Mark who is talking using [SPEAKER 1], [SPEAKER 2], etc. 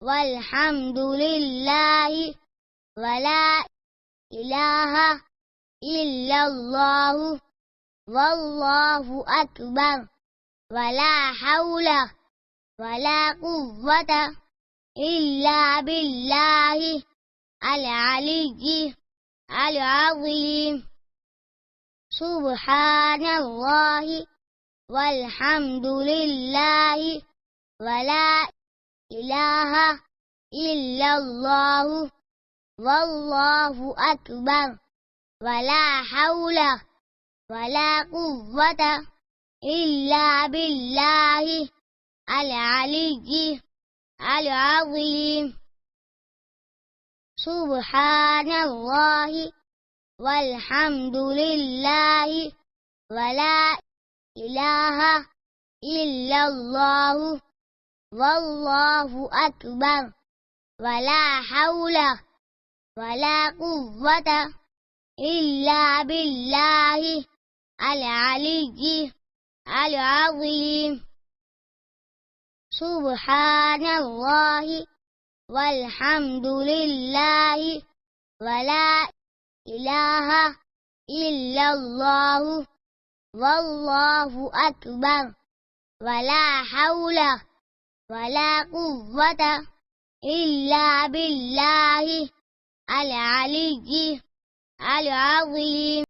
[SPEAKER 1] والحمد لله ولا إله إلا الله والله أكبر ولا حول ولا قوة إلا بالله العلي العظيم. سبحان الله والحمد لله ولا إله إلا الله والله أكبر ولا حول ولا قوة إلا بالله العلي العظيم. سبحان الله والحمد لله ولا إله إلا الله والله أكبر ولا حول ولا قوة إلا بالله العلي العظيم. سبحان الله والحمد لله ولا إله إلا الله والله أكبر ولا حول ولا قوة إلا بالله العلي العظيم.